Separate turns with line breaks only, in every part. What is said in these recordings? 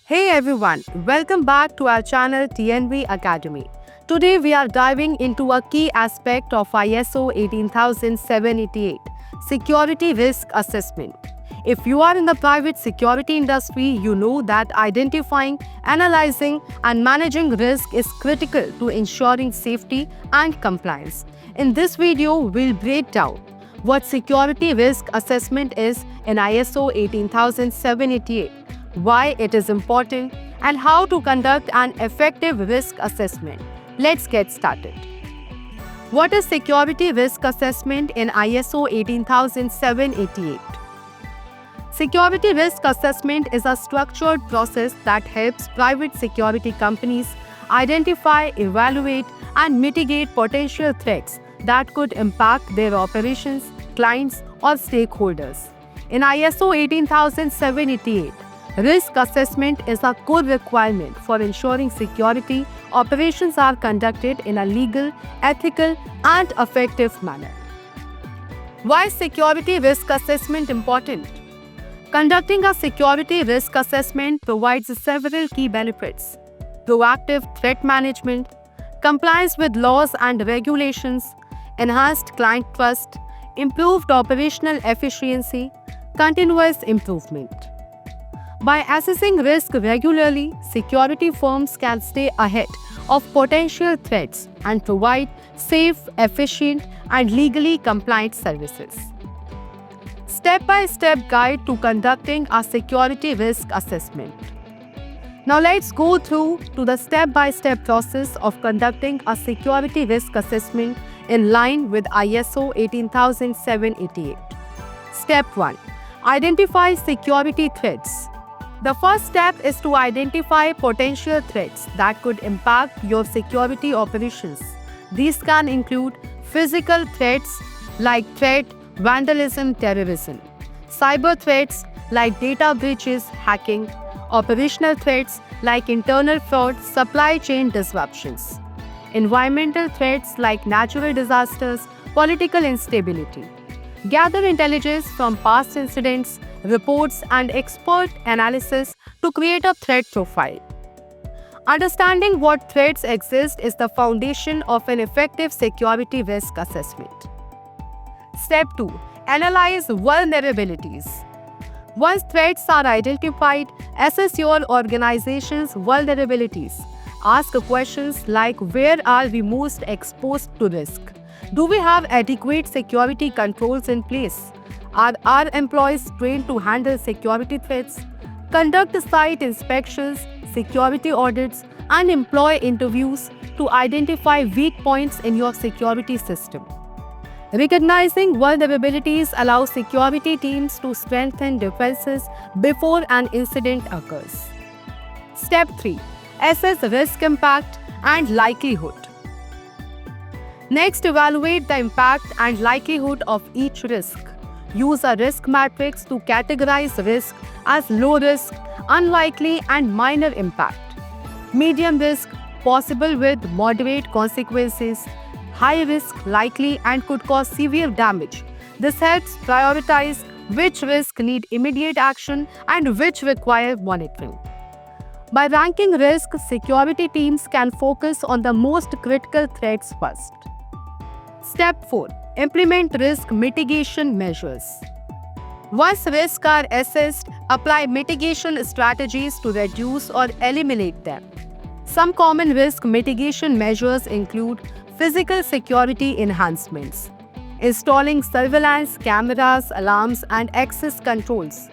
Hey everyone, welcome back to our channel TNV Academy. Today we are diving into a key aspect of ISO 18788, Security Risk Assessment. If you are in the private security industry, you know that identifying, analyzing, and managing risk is critical to ensuring safety and compliance. In this video, we'll break down what Security Risk Assessment is in ISO 18788, why it is important, and how to conduct an effective risk assessment. Let's get started. What is Security Risk Assessment in ISO 18788? Security Risk Assessment is a structured process that helps private security companies identify, evaluate, and mitigate potential threats that could impact their operations, clients, or stakeholders. In ISO 18788, risk assessment is a core requirement for ensuring security operations are conducted in a legal, ethical, and effective manner. Why is security risk assessment important? Conducting a security risk assessment provides several key benefits: proactive threat management, compliance with laws and regulations, enhanced client trust, improved operational efficiency, continuous improvement. By assessing risk regularly, security firms can stay ahead of potential threats and provide safe, efficient, and legally compliant services. Step-by-step guide to conducting a security risk assessment. Now let's go through to the step-by-step process of conducting a security risk assessment in line with ISO 18788. Step 1. Identify security threats. The first step is to identify potential threats that could impact your security operations. These can include physical threats like threat, vandalism, terrorism, cyber threats like data breaches, hacking, operational threats like internal fraud, supply chain disruptions, environmental threats like natural disasters, political instability. Gather intelligence from past incidents, reports, and expert analysis to create a threat profile. Understanding what threats exist is the foundation of an effective security risk assessment. Step 2. Analyze vulnerabilities. Once threats are identified, assess your organization's vulnerabilities. Ask questions like, where are we most exposed to risk? Do we have adequate security controls in place? Are our employees trained to handle security threats? Conduct site inspections, security audits, and employee interviews to identify weak points in your security system. Recognizing vulnerabilities allows security teams to strengthen defenses before an incident occurs. Step 3. Assess risk impact and likelihood. Next, evaluate the impact and likelihood of each risk. Use a risk matrix to categorize risk as low risk, unlikely, and minor impact. Medium risk, possible with moderate consequences. High risk, likely, and could cause severe damage. This helps prioritize which risks need immediate action and which require monitoring. By ranking risk, security teams can focus on the most critical threats first. Step 4. Implement risk mitigation measures. Once risks are assessed, apply mitigation strategies to reduce or eliminate them. Some common risk mitigation measures include physical security enhancements, installing surveillance cameras, alarms, and access controls.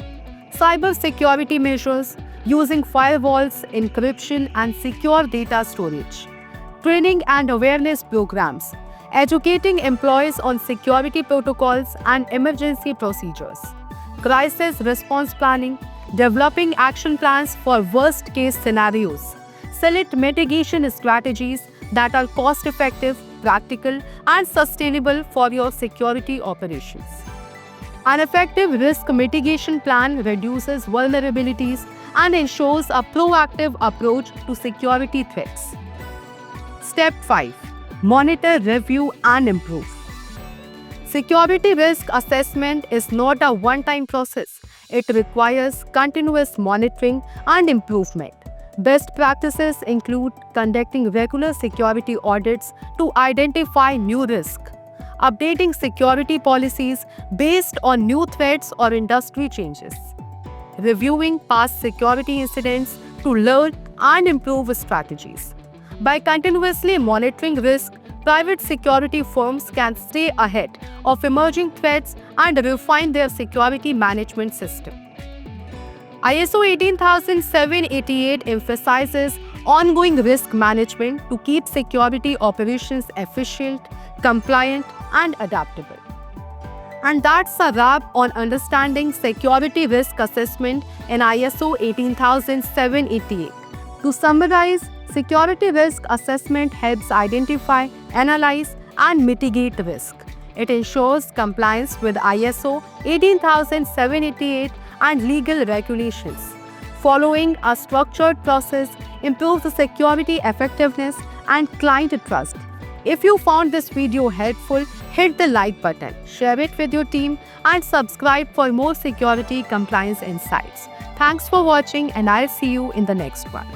Cyber security measures, using firewalls, encryption, and secure data storage. Training and awareness programs, educating employees on security protocols and emergency procedures. Crisis response planning, developing action plans for worst-case scenarios. Select mitigation strategies that are cost-effective, practical, and sustainable for your security operations. An effective risk mitigation plan reduces vulnerabilities and ensures a proactive approach to security threats. Step 5. Monitor, review, and improve. Security risk assessment is not a one-time process. It requires continuous monitoring and improvement. Best practices include conducting regular security audits to identify new risks, updating security policies based on new threats or industry changes, reviewing past security incidents to learn and improve strategies. By continuously monitoring risk, private security firms can stay ahead of emerging threats and refine their security management system. ISO 18788 emphasizes ongoing risk management to keep security operations efficient, compliant, and adaptable. And that's a wrap on understanding security risk assessment in ISO 18788. To summarize, security risk assessment helps identify, analyze, and mitigate risk. It ensures compliance with ISO 18788 and legal regulations. Following a structured process improves the security effectiveness and client trust. If you found this video helpful, hit the like button, share it with your team, and subscribe for more security compliance insights. Thanks for watching, and I'll see you in the next one.